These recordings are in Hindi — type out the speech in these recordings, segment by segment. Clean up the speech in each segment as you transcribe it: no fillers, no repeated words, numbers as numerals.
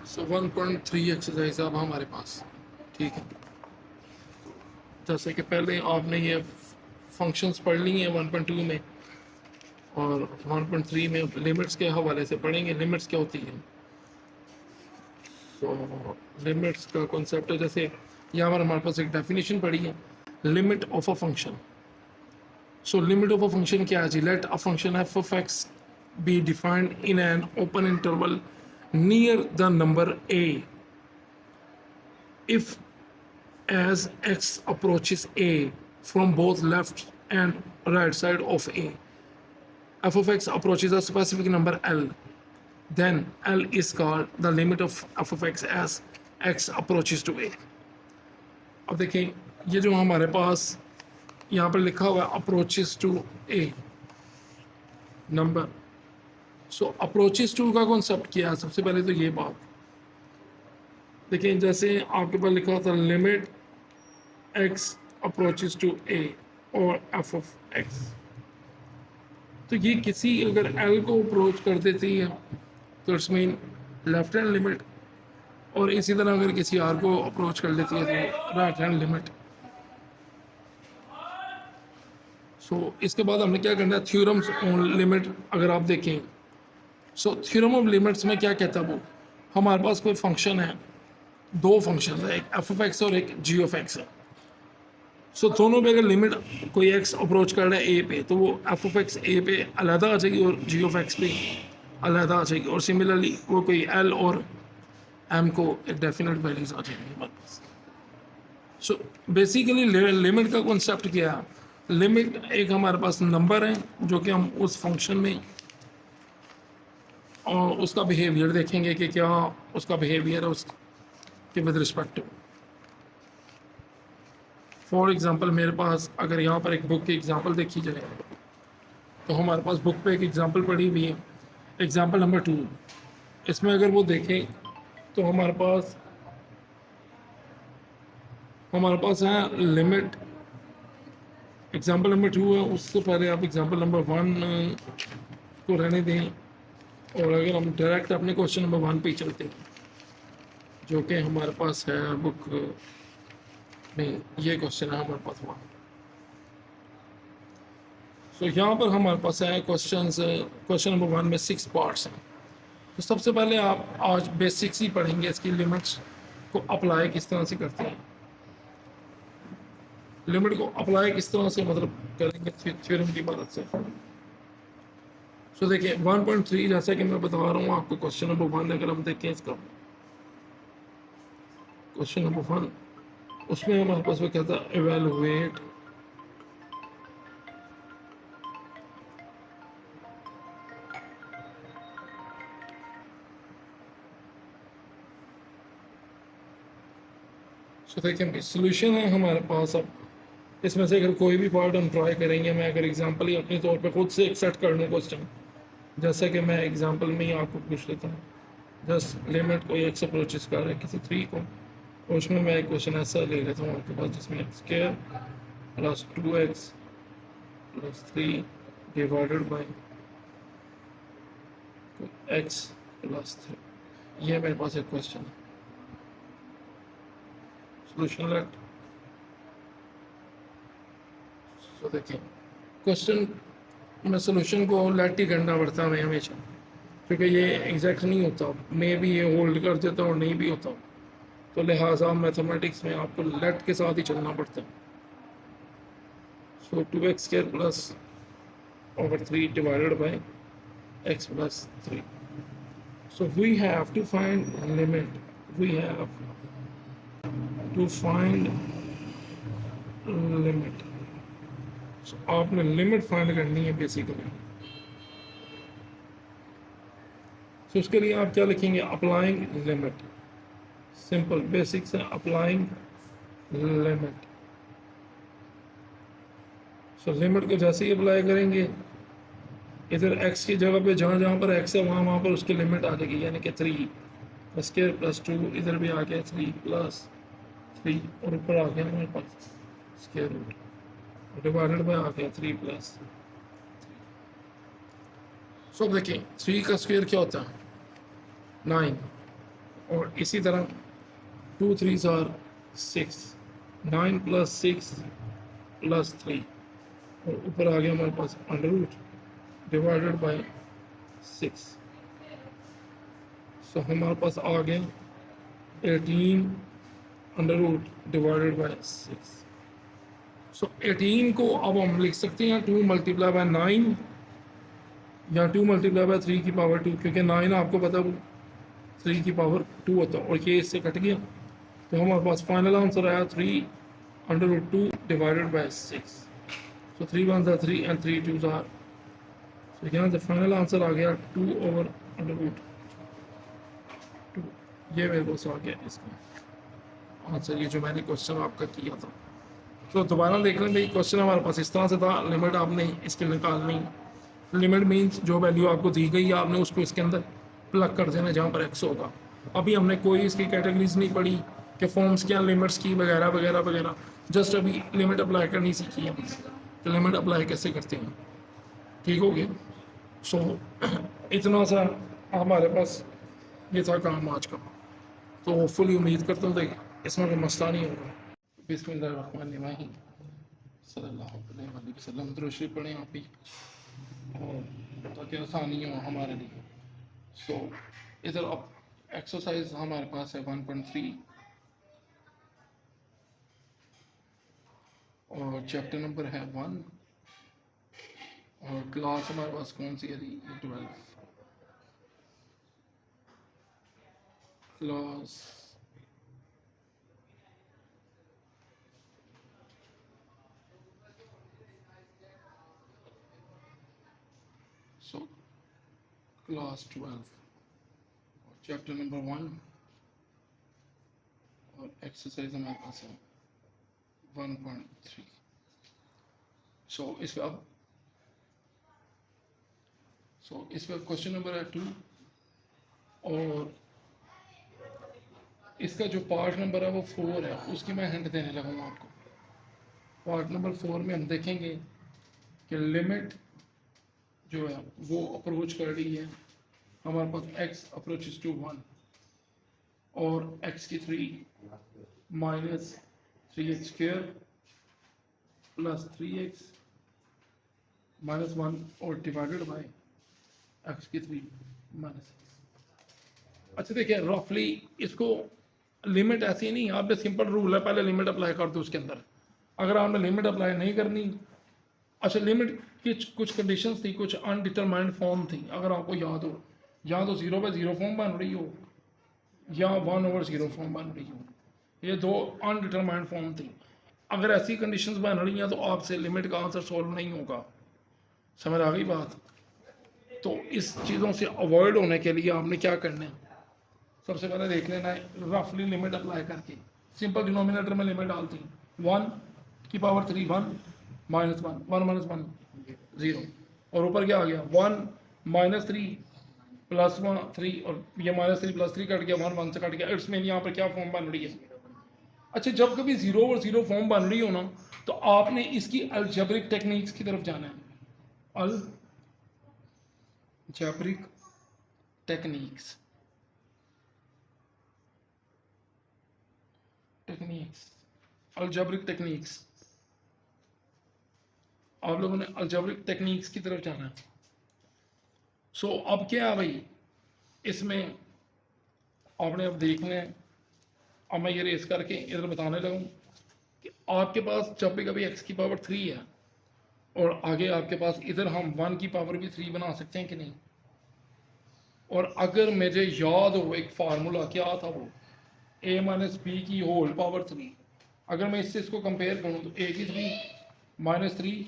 सो 1.3 एक्सरसाइज अब हमारे पास, ठीक है। जैसे कि पहले आपने ये फंक्शंस पढ़ ली हैं 1.2 में, और 1.3 में लिमिट्स के हवाले से पढ़ेंगे लिमिट्स क्या होती हैं। सो लिमिट्स का कॉन्सेप्ट है, जैसे यहाँ पर हमारे पास एक डेफिनेशन पड़ी है, limit of a function. So limit of a function क्या है जी? Let a function f of x be defined in an open interval near the number a if as x approaches a from both left and right side of a, f of x approaches a specific number l, then l is called the limit of f of x as x approaches to a। अब देखें, ये जो हमारे पास यहाँ पर लिखा हुआ है approaches to a number, so approaches to का कॉन्सेप्ट क्या है? सबसे पहले तो ये बात देखें, जैसे आपके पास लिखा था limit x approaches to a और f of x, तो ये किसी अगर l को अप्रोच कर देती है तो it's mean left hand limit, और इसी तरह अगर किसी r को अप्रोच कर लेती है तो राइट हैंड लिमिट। सो इसके बाद हमने क्या करना है, थ्योरम्स ऑन लिमिट अगर आप देखें। सो थ्योरम ऑफ लिमिट्स में क्या कहता है वो, हमारे पास कोई फंक्शन है, दो फंक्शन है, एक f of x और एक g of x है। सो दोनों पे अगर लिमिट कोई x अप्रोच कर रहा है a पे, तो वो f of x a पे अलहदा आ जाएगी और g of x पे अलहदा आ जाएगी, और सिमिलरली वो कोई l और m को एक डेफिनेट वैल्यूज आ जाएंगी हमारे पास। सो बेसिकली लिमिट का कॉन्सेप्ट क्या है? लिमिट एक हमारे पास नंबर है जो कि हम उस फंक्शन में और उसका बिहेवियर देखेंगे कि क्या उसका बिहेवियर है उसके with respect to. For example मेरे पास अगर यहाँ पर एक बुक की एग्ज़ाम्पल देखी जाए, तो हमारे पास बुक पे एक एग्ज़ाम्पल पड़ी हुई है, एग्ज़ाम्पल नंबर 2। इसमें अगर वो देखें तो हमारे पास है लिमिट, एग्ज़ाम्पल नंबर 2 है, उससे पहले आप एग्ज़ाम्पल नंबर 1 को रहने दें, और अगर हम डायरेक्ट अपने क्वेश्चन नंबर 1 पे चलते हैं जो कि हमारे पास है बुक नहीं, ये क्वेश्चन है हमारे पास 1। सो यहाँ पर हमारे पास है क्वेश्चन नंबर 1 में 6 पार्ट्स हैं। तो सबसे पहले आप आज बेसिक्स ही पढ़ेंगे, इसकी लिमिट्स को अप्लाई किस तरह से करते हैं, लिमिट को अप्लाई किस तरह से मतलब करेंगे थ्योरम की मदद से। सो देखिए 1.3 जैसा कि मैं बता रहा हूँ आपको, क्वेश्चन नंबर 1 अगर हम देखें इसका क्वेश्चन नंबर 1, उसमें हमारे पास वो कहता है एवेलुएट सो देखिए सोल्यूशन है हमारे पास। अब इसमें से अगर कोई भी पार्ट हम ट्राई करेंगे, मैं अगर एग्जांपल ही अपने तौर पे खुद से एक सेट कर लूँ क्वेश्चन, जैसा कि मैं एग्जांपल में ही आपको पूछ लेता हूँ, जस्ट लिमिट कोई एक्स अप्रोचेस कर रहा है किसी 3 को, और उसमें मैं एक क्वेश्चन ऐसा ले लेता हूँ आपके पास जिसमें square plus 2x plus 3 divided by x plus 3, ये मेरे पास एक क्वेश्चन है। सोल्यूशन लेट, तो देखिए क्वेश्चन में सोल्यूशन को लेट ही करना पड़ता है हमेशा, क्योंकि ये एग्जैक्ट नहीं होता, मे भी ये होल्ड कर देता और नहीं भी होता, तो लिहाजा मैथमेटिक्स में आपको लेट के साथ ही चलना पड़ता है। So 2x square plus over 3 divided by x plus 3। So we have to find limit, we have to find limit. So आपने लिमिट फाइंड करनी है बेसिकली। सो उसके लिए आप क्या लिखेंगे, अप्लाइंग लिमिट, सिंपल बेसिक्स है, अप्लाइंग लिमिट। सो लिमिट को जैसे ही अप्लाई करेंगे, इधर x की जगह पे जहाँ जहाँ पर x है वहाँ पर उसकी लिमिट आ जाएगी, यानी कि 3 स्क्वायर प्लस 2, इधर भी आ गया 3 प्लस 3, और ऊपर आ गया हमारे पास स्क्वायर रूट डिवाइडेड बाय आ गया 3 प्लस। सो देखिए 3 का स्क्वायर क्या होता है 9, और इसी तरह 2 3s are 6, 9 + 6 + 3 और ऊपर आ गया हमारे पास अंडर रूट डिवाइडेड बाय 6। सो हमारे पास आ गया 18 अंडर रूट डिवाइडेड बाय 6। सो 18 को अब हम लिख सकते हैं 2 × 9 या 2 × 3 की पावर 2, क्योंकि 9 आपको पता वो 3 की पावर 2 होता है और ये इससे कट गया, तो हमारे पास फाइनल आंसर आया 3 √ 2 divided by 6। So 3 1s are 3 and 3 2s are, तो यहाँ से फाइनल आंसर आ गया 2/√2। ये मेरे पास आ गया इसका आंसर, ये जो मैंने क्वेश्चन आपका किया था। तो दोबारा देख लें भाई, क्वेश्चन हमारे पास इस तरह से था, लिमिट आपने इसकी निकालनी। लिमिट मीन्स जो वैल्यू आपको दी गई है आपने उसको इसके अंदर प्लग कर देना जहाँ पर x होगा। अभी हमने कोई इसकी कैटेगरीज नहीं पढ़ी कि फॉर्म्स क्या, लिमिट्स की वगैरह वगैरह वगैरह, जस्ट अभी लिमिट अप्लाई करनी सीखी है हमने, तो लिमिट अप्लाई कैसे करते हैं। ठीक हो गया। सो इतना सा हमारे पास ये था काम आज का, तो फुली उम्मीद करता हूँ इसमें कोई मसला नहीं होगा। बिस्मिल्लाहिर्रहमानिर्रहीम सल्लल्लाहु अलैहि वसल्लम, दुरूद शरीफ पढ़ें आप ही और ताकि आसानी हो हमारे लिए। सो इधर अब एक्सरसाइज हमारे पास है 1.3 और चैप्टर नंबर है 1 और क्लास हमारे पास कौन सी है, 12 class. So class 12 chapter number 1 और एक्सरसाइज हमारे पास है 1.3। सो इस पे अब इस पे क्वेश्चन नंबर है 2 और इसका जो पार्ट नंबर है वो 4 है, उसकी मैं हिंट देने लगा हूँ आपको। पार्ट नंबर 4 में हम देखेंगे कि लिमिट जो है वो अप्रोच कर रही है, हमारे पास x अप्रोचेस टू 1 और x की 3 minus 3x² plus 3x minus 1 और डिवाइडेड बाय x की 3 माइनस। अच्छा देखिए, रफली इसको लिमिट ऐसी नहीं, आपने सिंपल रूल है पहले लिमिट अप्लाई कर दो उसके अंदर। अगर आपने लिमिट अप्लाई नहीं करनी, अच्छा लिमिट की कुछ कंडीशंस थी, कुछ अनडिटरमाइंड फॉर्म थी, अगर आपको याद हो, या तो 0/0 फॉर्म बन रही हो या 1/0 फॉर्म बन रही हो, ये दो अनडिटरमाइंड फॉर्म थी। अगर ऐसी कंडीशंस बन रही हैं तो आपसे लिमिट का आंसर सॉल्व नहीं होगा। समझ आ गई बात। तो इस चीज़ों से अवॉइड होने के लिए आपने क्या करना है, सबसे पहले देख लेना है रफली लिमिट अप्लाई करके। सिंपल डिनोमिनेटर में लिमिट डालती हैं 1 की पावर 3 1 माइनस 1 1 माइनस 1 0 और ऊपर क्या आ गया 1 माइनस 3 प्लस 1 3 और ये माइनस 3 प्लस 3 कट गया 1 1 से कट गया। इट्स मीन यहाँ पर क्या फॉर्म बन रही है। अच्छा जब कभी 0 और 0 फॉर्म बन रही हो ना, तो आपने इसकी अलजेब्रिक टेक्निक्स की तरफ जाना है। अलजेब्रिक टेक्निक्स अलजेब्रिक टेक्निक्स, आप लोगों ने अलजेब्रिक टेक्निक्स की तरफ जाना है। सो अब क्या है भाई, इसमें आपने अब देखना है, अब मैं ये रेस करके इधर बताने लगूँ कि आपके पास जब भी कभी x की पावर 3 है और आगे आपके पास इधर हम 1 की पावर भी 3 बना सकते हैं कि नहीं। और अगर मुझे याद हो एक फार्मूला क्या था, वो a माइनस बी की होल पावर 3, अगर मैं इससे इसको कंपेयर करूँ तो a की 3 माइनस 3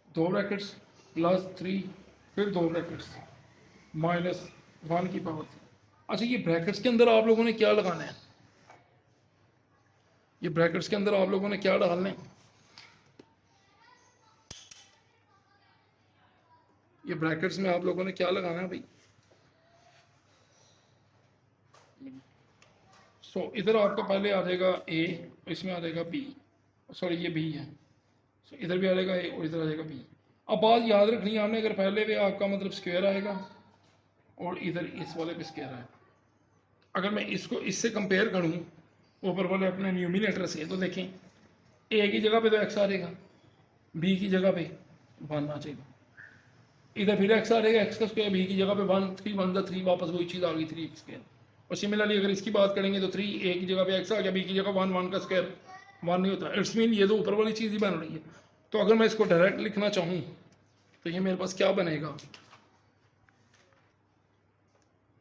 दो ब्रैकेट्स प्लस 3 फिर दो ब्रैकेट्स माइनस 1 की पावर 3। अच्छा ये ब्रैकेट्स के अंदर आप लोगों ने क्या लगाना है, ये ब्रैकेट्स के अंदर आप लोगों ने क्या डालना है, ये ब्रैकेट्स में आप लोगों ने क्या लगाना है भाई। सो इधर आपका पहले आ जाएगा a, इसमें आ जाएगा b, सॉरी ये b है, सो इधर भी आ जाएगा a और इधर आ जाएगा b। अब बात याद रखनी है आपने, अगर पहले पे आपका मतलब स्क्वायर आएगा और इधर इस वाले पे स्क्वायर आएगा, अगर मैं इसको इससे कंपेयर करूँ ऊपर वाले अपने न्यूमिनेटर से, तो देखें ए की जगह पे तो एक्स आ जाएगा, बी की जगह पे 1 आ जाएगा, इधर फिर एक्स आ जाएगा, एक्स का स्क्वायर, बी की जगह पे 1, 3 1 द 3, वापस वही चीज़ आ गई 3 स्क्वायर। और सिमिलरली अगर इसकी बात करेंगे तो 3 ए की जगह पे एक्स आ गया, बी की जगह 1, 1 का स्क्वायर 1 नहीं होता। इट्स मीन ये तो ऊपर वाली चीज़ ही बन रही है। तो अगर मैं इसको डायरेक्ट लिखना चाहूँ तो ये मेरे पास क्या बनेगा,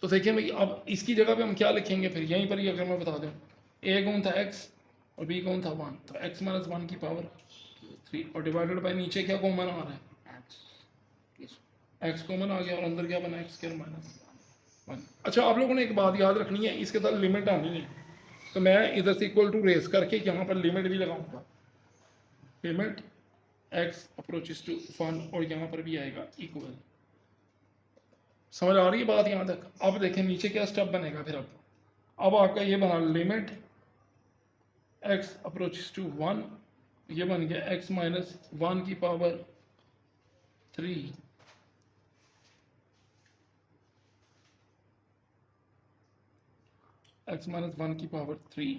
तो देखिए भाई अब इसकी जगह पे हम क्या लिखेंगे, फिर यहीं पर ही अगर मैं बता दूँ, ए कौन था एक्स और बी कौन था 1, तो एक्स माइनस 1 की पावर 3 और डिवाइडेड बाय नीचे क्या कॉमन आ रहा है, एक्स कॉमन आ गया और अंदर क्या बना एक्स स्क्वायर माइनस 1। अच्छा आप लोगों ने एक बात याद रखनी है, इसके साथ लिमिट आनी है, तो मैं इधर से इक्वल टू रेस करके यहाँ पर लिमिट भी लगाऊंगा, लिमिट एक्स अप्रोचेस टू 1 और यहाँ पर भी आएगा इक्वल। समझ आ रही है बात यहाँ तक। अब देखें नीचे क्या स्टेप बनेगा फिर, अब आपका ये बना लिमिट एक्स अप्रोचेस टू 1, ये बन गया एक्स माइनस 1 की पावर 3 एक्स माइनस 1 की पावर 3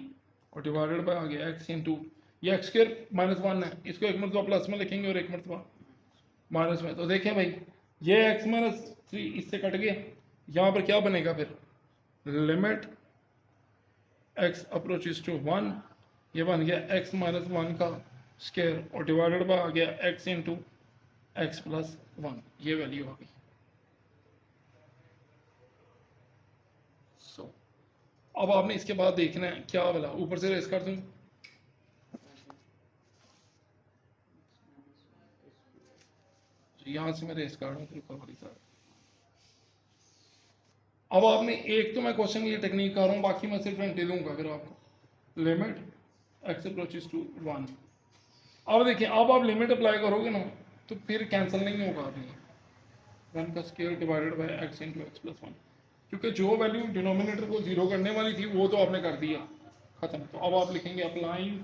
और डिवाइडेड बाय आ गया एक्स इंटू, ये एक्स स्क्वायर माइनस 1 है, इसको एक मरतबा प्लस में लिखेंगे और एक मरतबा माइनस में। तो देखें भाई ये एक्स माइनस 3 इससे कट गया, यहाँ पर क्या बनेगा फिर, लिमिट एक्स अप्रोचेस टू 1, ये बन गया एक्स माइनस 1 का स्क्वायर और डिवाइडेड बाय आ गया एक्स इंटू एक्स प्लस 1, ये वैल्यू आ गई। सो अब आपने इसके बाद देखना है क्या वाला, ऊपर से रेस कर दूं, यहाँ से मैं रेस कर रहा हूँ। अब आपने एक तो मैं क्वेश्चन ये टेक्निक कर रहा हूँ, बाकी मैं सिर्फ एंटी दूंगा फिर आपको, लिमिट एक्स अप्रोचेस टू 1। अब देखिए अब आप लिमिट अप्लाई करोगे ना तो फिर कैंसिल नहीं होगा आपने 1 का square divided by x into x plus 1, क्योंकि जो वैल्यू डिनोमिनेटर को जीरो करने वाली थी वो तो आपने कर दिया खत्म। तो अब आप लिखेंगे applying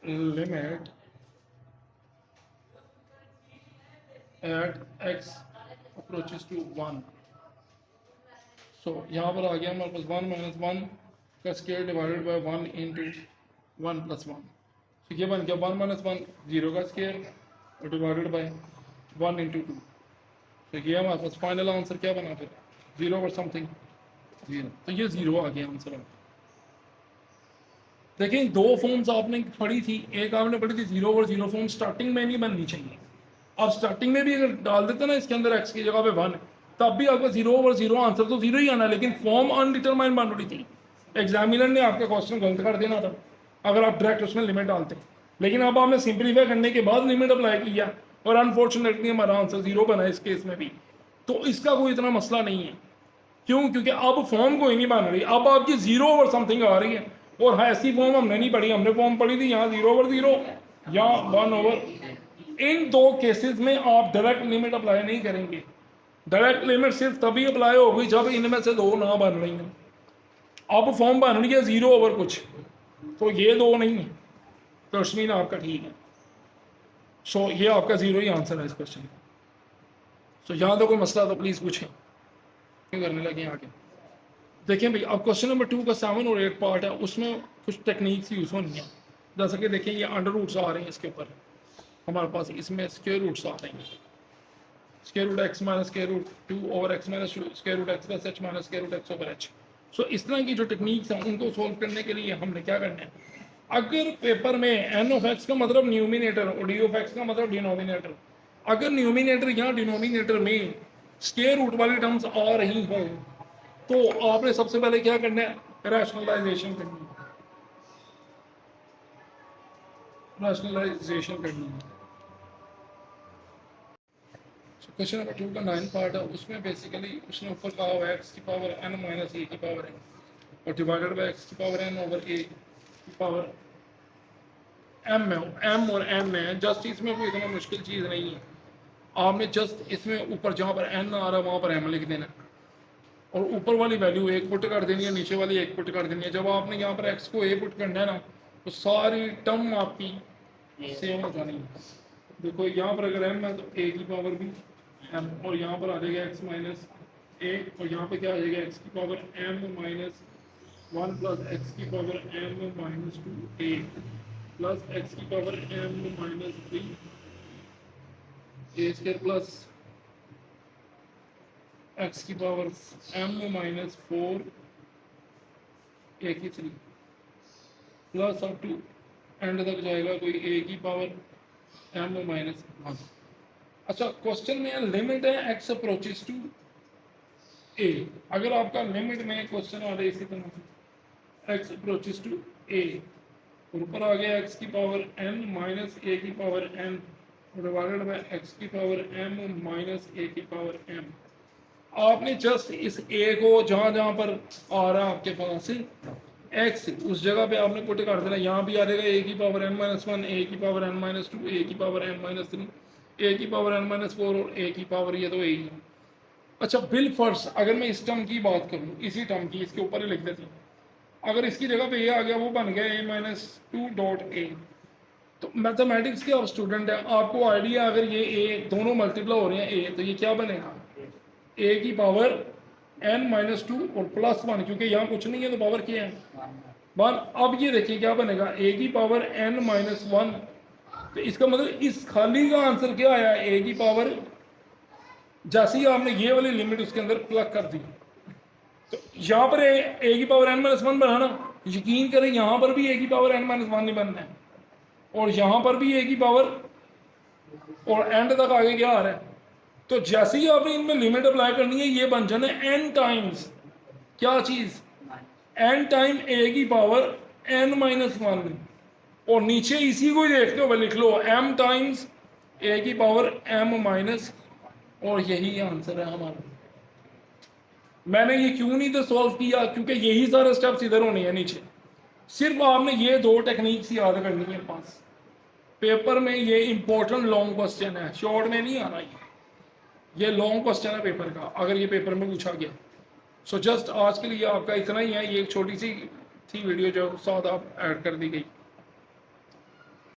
limit at X approaches to 1। So यहाँ पर आ गया हमारे पास 1 माइनस 1 का square divided by 1 into 1 plus 1। तो ये बन गया 1 माइनस 1 0 का स्क्वायर और डिवाइडेड बाय 1 इंटू 2। तो ये हमारे पास फाइनल आंसर क्या बना फिर, 0 और समथिंग 0। तो ये 0 आ गया आंसर। देखिए दो फॉर्म्स आपने पढ़ी थी, एक आपने पढ़ी थी 0 और 0 फॉर्म स्टार्टिंग में नहीं बननी चाहिए। अब स्टार्टिंग में भी अगर डाल देते ना इसके अंदर x की जगह पे 1, तब भी आपका 0 और 0 आंसर तो 0 ही आना, लेकिन फॉर्म अनडिटरमाइंड बन रही थी। एग्जामिनर ने आपका क्वेश्चन गलत कर देना था अगर आप डायरेक्ट उसमें लिमिट डालते, लेकिन अब आपने सिंपलीफाई करने के बाद लिमिट अप्लाई किया और अनफॉर्चुनेटली हमारा आंसर 0 बना इस केस में भी। तो इसका कोई इतना मसला नहीं है, क्यों, क्योंकि अब फॉर्म कोई नहीं बन रही, अब आपकी 0 और समथिंग आ रही है। और ऐसी फॉर्म हमने नहीं पढ़ी, हमने फॉर्म पढ़ी थी यहाँ 0 ओवर 0 या 1 ओवर। इन दो केसेस में आप डायरेक्ट लिमिट अप्लाई नहीं करेंगे। डायरेक्ट लिमिट सिर्फ तभी अप्लाई होगी जब इनमें से दो ना बन रही हैं। अब फॉर्म बन रही है 0 ओवर कुछ, तो ये दो नहीं है, तो मीन आपका ठीक है। सो ये आपका 0 ही आंसर है इस क्वेश्चन का। सो यहाँ तो कोई मसला तो प्लीज़ पूछें, करने लगे आगे। देखिए भाई अब क्वेश्चन नंबर 2 का 7 और 8 पार्ट है, उसमें कुछ टेक्निक्स यूज़ होनी है। जैसा कि देखिए ये अंडर रूट्स आ रहे हैं इसके ऊपर हमारे पास, इसमें स्क्वायर रूट्स आ रहे हैं, square root x minus square root 2 over x minus square root x plus h minus square root x over h. So इस तरह की जो टेक्निक्स हैं उनको सोल्व करने के लिए हमने क्या करना है, अगर पेपर में एन ऑफ एक्स का मतलब न्यूमिनेटर और डी ऑफ एक्स का मतलब डिनोमिनेटर, अगर न्यूमिनेटर या डिनोमिनेटर में स्क्वायर रूट वाली टर्म्स आ रही हो तो आपने सबसे पहले क्या करना है, रैशनलाइजेशन करनी है, रैशनलाइजेशन करनी है। क्वेश्चन नंबर 2 का 9 पार्ट है, उसमें बेसिकली उसने ऊपर कहा हुआ है एक्स की पावर n माइनस ए की पावर n और डिवाइडेड बाय एक्स की पावर n ओवर ए की पावर m में, m और n में जस्ट इसमें कोई इतना मुश्किल चीज़ नहीं है। आपने जस्ट इसमें ऊपर जहाँ पर n आ रहा है वहाँ पर m लिख देना और ऊपर वाली वैल्यू एक पुट कर देनी है, नीचे वाली एक पुट कर देनी है। जब आपने यहाँ पर x को a पुट करना है ना तो सारी टर्म आपकी सेम हो जानी है। देखो यहाँ पर अगर m है तो a की पावर भी एम, और यहाँ पर आ जाएगा एक्स माइनस ए, और यहाँ पे क्या आ जाएगा एक्स की power M minus 1 plus X की power M minus 2 A plus X की power M minus 3 A square plus X की पावर एम माइनस 4 ए की 3 प्लस अप टू एंड तक जाएगा कोई ए की पावर एम माइनस 1। अच्छा, क्वेश्चन में लिमिट है एक्स अप्रोचेस टू ए। अगर आपका लिमिट में क्वेश्चन आ रहा है इसी तरह एक्स अप्रोचेस टू ए, ऊपर आ गया एक्स की पावर एन माइनस ए की power N divided by X की पावर एम माइनस ए की पावर एम। आपने जस्ट इस ए को जहां जहां पर आ रहा है आपके पास एक्स, उस जगह पे आपने पुट कर देना। यहाँ भी आ जाएगा ए की पावर एन माइनस 1, ए की पावर एन माइनस 2, ए की पावर एन माइनस 3, ए की पावर एन माइनस 4 और ए की पावर, ये तो ए ही है। अच्छा, बिल फर्स्ट अगर मैं इस टर्म की बात करूँ, इसी टर्म की, इसके ऊपर ही लिख देता हूँ। अगर इसकी जगह पे ये आ गया, वो बन गया ए माइनस 2 डॉट ए। तो मैथमेटिक्स के आप स्टूडेंट हैं, आपको आइडिया, अगर ये ए दोनों मल्टीप्लाई हो रहे हैं ए, तो ये क्या बनेगा ए की पावर एन माइनस 2 और प्लस 1, क्योंकि यहाँ कुछ नहीं है तो पावर क्या है 1। अब ये देखिए क्या बनेगा ए की पावर एन माइनस 1। तो इसका मतलब इस खाली का आंसर क्या आया, ए की पावर, जैसे ही आपने ये वाली लिमिट उसके अंदर प्लग कर दी, तो यहाँ पर ए की पावर एन माइनस 1 बना ना, यकीन करें यहाँ पर भी ए की पावर एन माइनस 1 नहीं बनना है, और यहाँ पर भी ए की पावर, और एंड तक आगे क्या आ रहा है। तो जैसे ही आपने इनमें लिमिट अप्लाई करनी है, ये बन जाना है एन टाइम्स क्या चीज, एन टाइम ए की पावर एन माइनस 1, और नीचे इसी को ही देखते हुए लिख लो एम टाइम्स ए की पावर एम माइनस, और यही आंसर है हमारा। मैंने ये क्यों नहीं तो सॉल्व किया, क्योंकि यही सारे स्टेप्स इधर होने हैं नीचे। सिर्फ आपने ये दो टेक्निक्स याद करनी है पास। पेपर में ये इंपॉर्टेंट लॉन्ग क्वेश्चन है, शॉर्ट में नहीं आना ये लॉन्ग क्वेश्चन है पेपर का, अगर ये पेपर में पूछा गया। सो जस्ट आज के लिए आपका इतना ही है, ये एक छोटी सी थी वीडियो जो साथ आप ऐड कर दी गई।